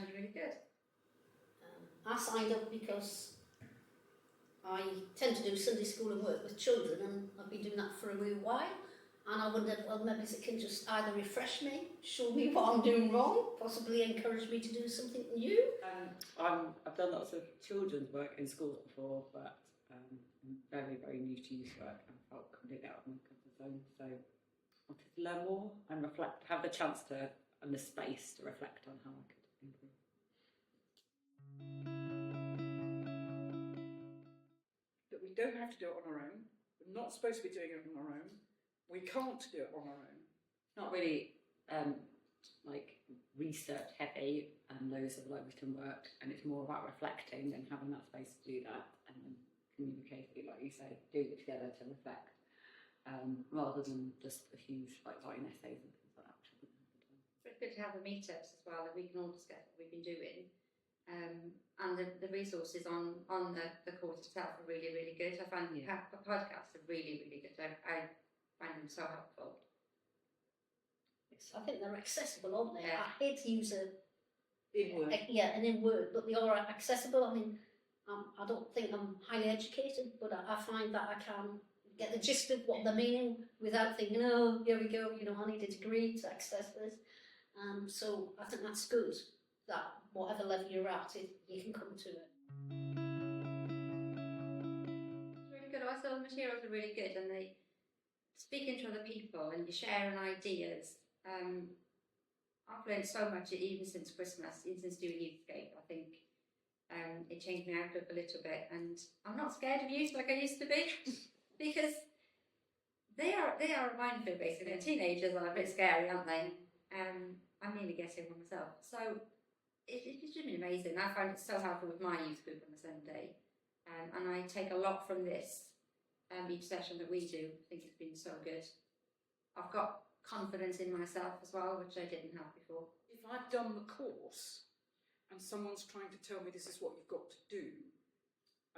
sounded really good. I signed up because I tend to do Sunday school and work with children, and I've been doing that for a wee while. And I wondered, well, maybe it can just either refresh me, show me what I'm doing wrong, possibly encourage me to do something new. I've done lots of children's work in schools before, but I'm very, very new to youth work and felt completely out of my comfort zone. So I wanted to learn more and reflect, have the chance to, and the space to reflect on how I could improve. That we don't have to do it on our own. We're not supposed to be doing it on our own. We can't do it on our own. It's not really like research heavy and loads of like written work, and it's more about reflecting and having that space to do that, and then communicating, like you say, doing it together to reflect, rather than just a huge like writing essays and things like that. It's good to have the meetups as well, that we can all discuss what we've been doing. And the resources on the course itself are really, really good. I find the podcasts are really, really good. I find them so helpful. Yes, I think they're accessible, aren't they? Yeah. I hate to use an in word, but they are accessible. I mean, I don't think I'm highly educated, but I find that I can get the gist of what they're meaning without thinking, oh, here we go, I need a degree to access this. So I think that's good, that whatever level you're at, you can come to it. It's really good. Also, the materials are really good, and they speaking to other people and you're sharing ideas. I've learned so much even since Christmas, even since doing Youthscape. I think it changed my outlook a little bit, and I'm not scared of youth like I used to be because they are a minefield basically. And teenagers are a bit scary, aren't they? I'm nearly getting one myself. So it's just been amazing. I found it so helpful with my youth group on the Sunday, and I take a lot from this. Each session that we do, I think it's been so good. I've got confidence in myself as well, which I didn't have before. If I've done the course and someone's trying to tell me this is what you've got to do,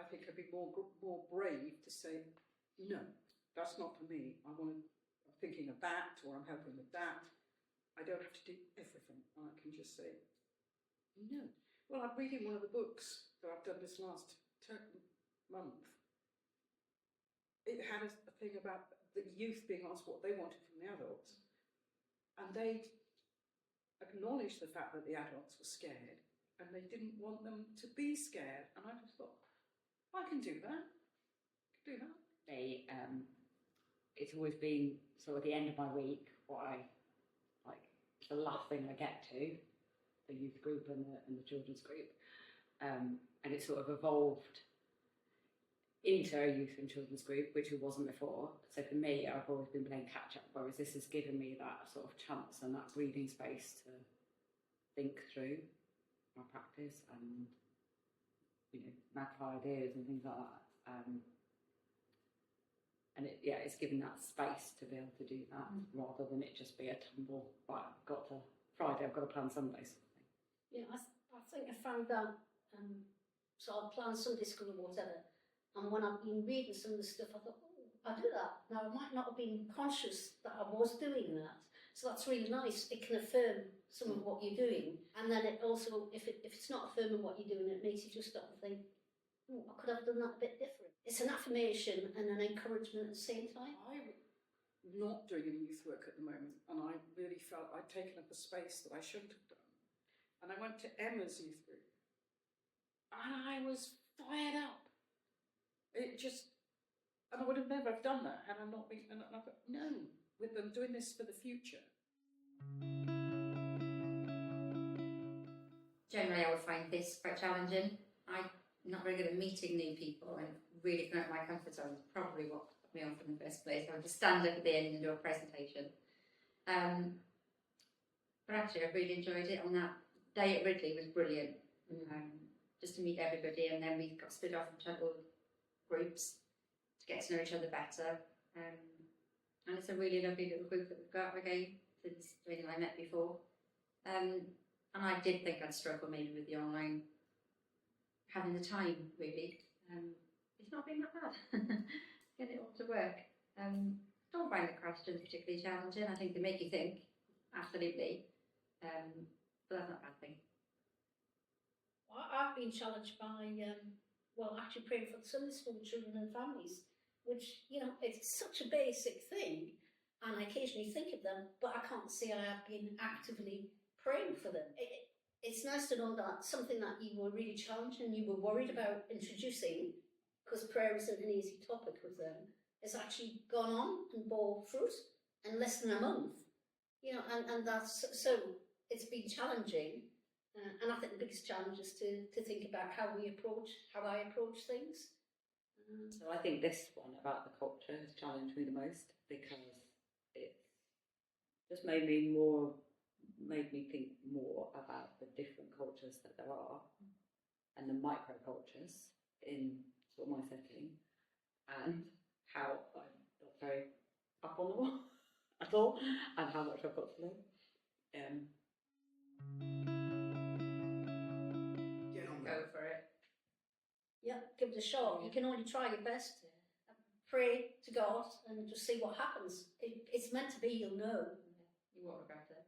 I think I'd be more brave to say, no, that's not for me. I'm thinking of that, or I'm helping with that. I don't have to do everything. I can just say, no. Well, I'm reading one of the books that I've done this last month. It had a thing about the youth being asked what they wanted from the adults. And they acknowledged the fact that the adults were scared, and they didn't want them to be scared. And I just thought, I can do that. It's always been sort of the end of my week, what I like, the last thing I get to, the youth group and the children's group. And it sort of evolved into a youth and children's group, which it wasn't before. So for me, I've always been playing catch up, whereas this has given me that sort of chance and that breathing space to think through my practice and, map ideas and things like that. And it's given that space to be able to do that rather than it just be a tumble. Right, I've got to Friday, I've got to plan Sunday. Yeah, I think I found that. So I planned Sunday school or whatever. And when I've been reading some of the stuff, I thought, oh, I do that. Now, I might not have been conscious that I was doing that. So that's really nice. It can affirm some of what you're doing. And then it also, if it's not affirming what you're doing, it makes you just stop and think, oh, I could have done that a bit different. It's an affirmation and an encouragement at the same time. I'm not doing any youth work at the moment, and I really felt I'd taken up a space that I shouldn't have done. And I went to Emma's youth group, and I was fired up. And I would have never have done that had I not been, and I thought, no, with them doing this for the future. Generally, I would find this quite challenging. I'm not very good at meeting new people and really coming out of my comfort zone. Is probably what put me off in the first place. I would just stand up at the end and do a presentation. But actually, I really enjoyed it. On that day at Ridley was brilliant. Just to meet everybody, and then we got split off into little groups to get to know each other better. And it's a really lovely little group that we've got again since Jane and I met before. And I did think I'd struggle maybe with the online, having the time really. It's not been that bad. Get it all to work. Don't find the questions particularly challenging. I think they make you think, absolutely. But that's not a bad thing. I've been challenged by, well, actually praying for the Sunday school children and families, which, you know, it's such a basic thing, and I occasionally think of them, but I can't say I have been actively praying for them. It's nice to know that something that you were really challenged and you were worried about introducing, because prayer isn't an easy topic with them, has actually gone on and bore fruit in less than a month. You know, and that's, so it's been challenging. And I think the biggest challenge is to think about how I approach things. So I think this one about the culture has challenged me the most, because it's just made me think more about the different cultures that there are and the micro cultures in sort of my setting, and how I'm not very up on the wall at all, and how much I've got to learn. Go for it. Yeah, give it a shot. You can only try your best. Pray to God and just see what happens. It's meant to be, you'll know. You won't regret it.